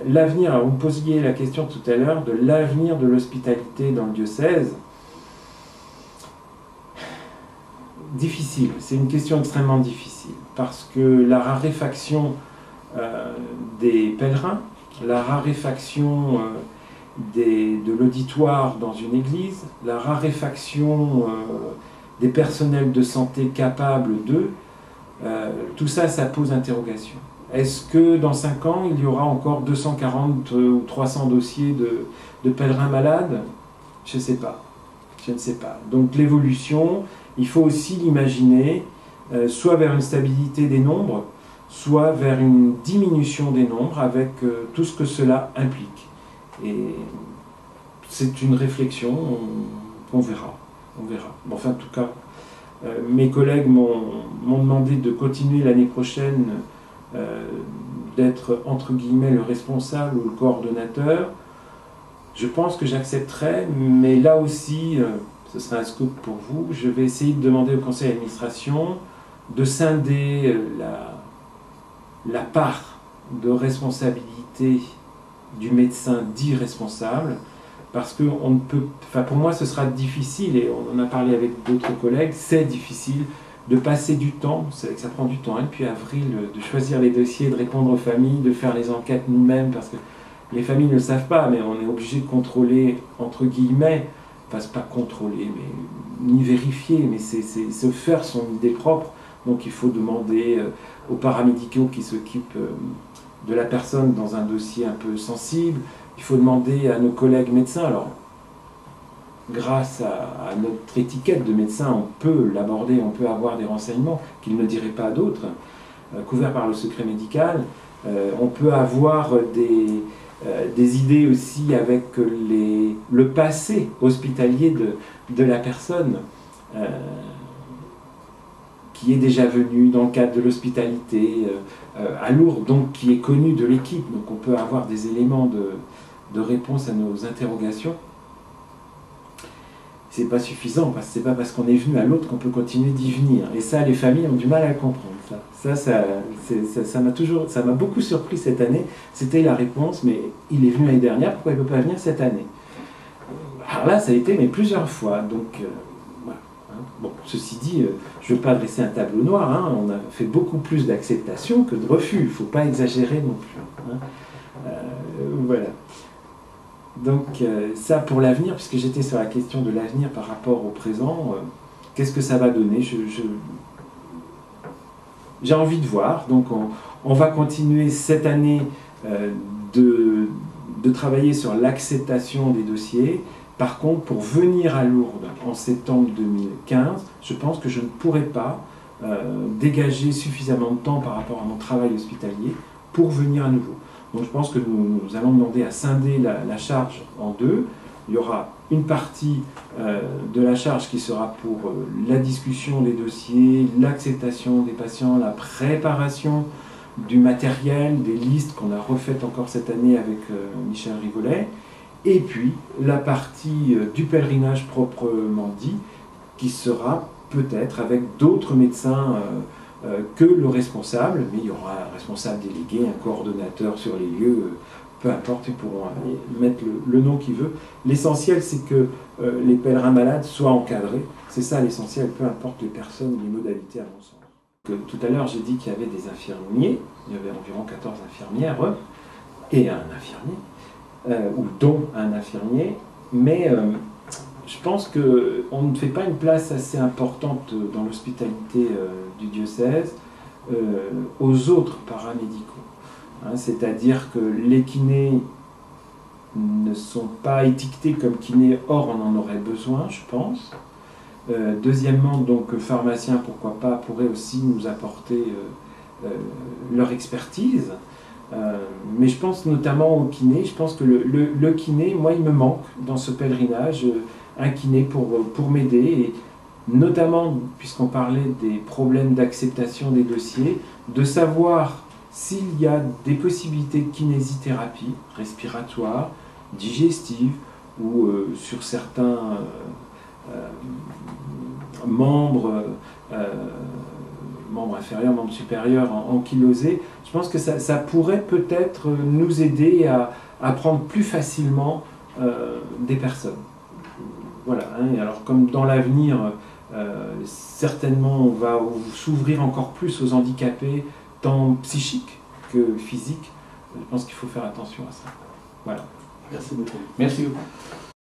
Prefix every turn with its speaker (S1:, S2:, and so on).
S1: L'avenir, vous me posiez la question tout à l'heure de l'avenir de l'hospitalité dans le diocèse. Difficile, c'est une question extrêmement difficile, parce que la raréfaction des pèlerins, la raréfaction de l'auditoire dans une église, la raréfaction des personnels de santé capables d'eux, tout ça, ça pose interrogation. Est-ce que dans 5 ans, il y aura encore 240 ou 300 dossiers de pèlerins malades? Je ne sais pas. Je ne sais pas. Donc l'évolution, il faut aussi l'imaginer, soit vers une stabilité des nombres, soit vers une diminution des nombres avec tout ce que cela implique. Et c'est une réflexion, on verra. On verra. Bon, enfin, en tout cas, mes collègues m'ont demandé de continuer l'année prochaine d'être, entre guillemets, le responsable ou le coordonnateur. Je pense que j'accepterai, mais là aussi, ce sera un scoop pour vous, je vais essayer de demander au conseil d'administration de scinder la part de responsabilité du médecin dit responsable, parce que on ne peut, enfin pour moi ce sera difficile, et on en a parlé avec d'autres collègues, c'est difficile de passer du temps, c'est vrai que ça prend du temps, depuis avril, de choisir les dossiers, de répondre aux familles, de faire les enquêtes nous-mêmes, parce que les familles ne le savent pas, mais on est obligé de contrôler, entre guillemets, enfin c'est pas contrôler, mais ni vérifier, mais c'est se faire son idée propre. Donc il faut demander aux paramédicaux qui s'occupent de la personne dans un dossier un peu sensible, il faut demander à nos collègues médecins. Alors, grâce à notre étiquette de médecin, on peut l'aborder, on peut avoir des renseignements qu'ils ne diraient pas à d'autres, couverts par le secret médical. On peut avoir des idées aussi avec le passé hospitalier de la personne qui est déjà venue dans le cadre de l'hospitalité à Lourdes, donc qui est connue de l'équipe. Donc on peut avoir des éléments de réponse à nos interrogations. C'est pas suffisant, parce que c'est pas parce qu'on est venu à l'autre qu'on peut continuer d'y venir. Et ça, les familles ont du mal à le comprendre. Ça m'a beaucoup surpris cette année. C'était la réponse, mais il est venu l'année dernière, pourquoi il ne peut pas venir cette année? Alors là, ça a été mais plusieurs fois. Donc, voilà. Bon, ceci dit, je ne veux pas dresser un tableau noir. Hein. On a fait beaucoup plus d'acceptation que de refus. Il ne faut pas exagérer non plus. Hein. Voilà. Donc ça pour l'avenir, puisque j'étais sur la question de l'avenir par rapport au présent, qu'est-ce que ça va donner? J'ai envie de voir, donc on va continuer cette année de travailler sur l'acceptation des dossiers. Par contre, pour venir à Lourdes en septembre 2015, je pense que je ne pourrai pas dégager suffisamment de temps par rapport à mon travail hospitalier pour venir à nouveau. Donc je pense que nous allons demander à scinder la charge en deux. Il y aura une partie de la charge qui sera pour la discussion des dossiers, l'acceptation des patients, la préparation du matériel, des listes qu'on a refaites encore cette année avec Michel Rigolet, et puis la partie du pèlerinage proprement dit, qui sera peut-être avec d'autres médecins que le responsable, mais il y aura un responsable délégué, un coordonnateur sur les lieux, peu importe, ils pourront mettre le nom qu'ils veulent. L'essentiel, c'est que les pèlerins malades soient encadrés. C'est ça l'essentiel, peu importe les personnes, les modalités à mon sens. Tout à l'heure, j'ai dit qu'il y avait des infirmiers, il y avait environ 14 infirmières et un infirmier, ou dont un infirmier, mais je pense qu'on ne fait pas une place assez importante dans l'hospitalité du diocèse aux autres paramédicaux. Hein, c'est-à-dire que les kinés ne sont pas étiquetés comme kinés, or on en aurait besoin, je pense. Deuxièmement, donc pharmaciens, pourquoi pas, pourraient aussi nous apporter leur expertise. Mais je pense notamment au kiné. Je pense que le kiné, moi, il me manque dans ce pèlerinage un kiné pour m'aider, et notamment, puisqu'on parlait des problèmes d'acceptation des dossiers, de savoir s'il y a des possibilités de kinésithérapie respiratoire, digestive, ou sur certains membres membre inférieur, membre supérieur ankylosé, je pense que ça pourrait peut-être nous aider à prendre plus facilement des personnes. Voilà, hein, et alors comme dans l'avenir, certainement on va s'ouvrir encore plus aux handicapés, tant psychiques que physiques, je pense qu'il faut faire attention à ça. Voilà.
S2: Merci beaucoup. Merci beaucoup.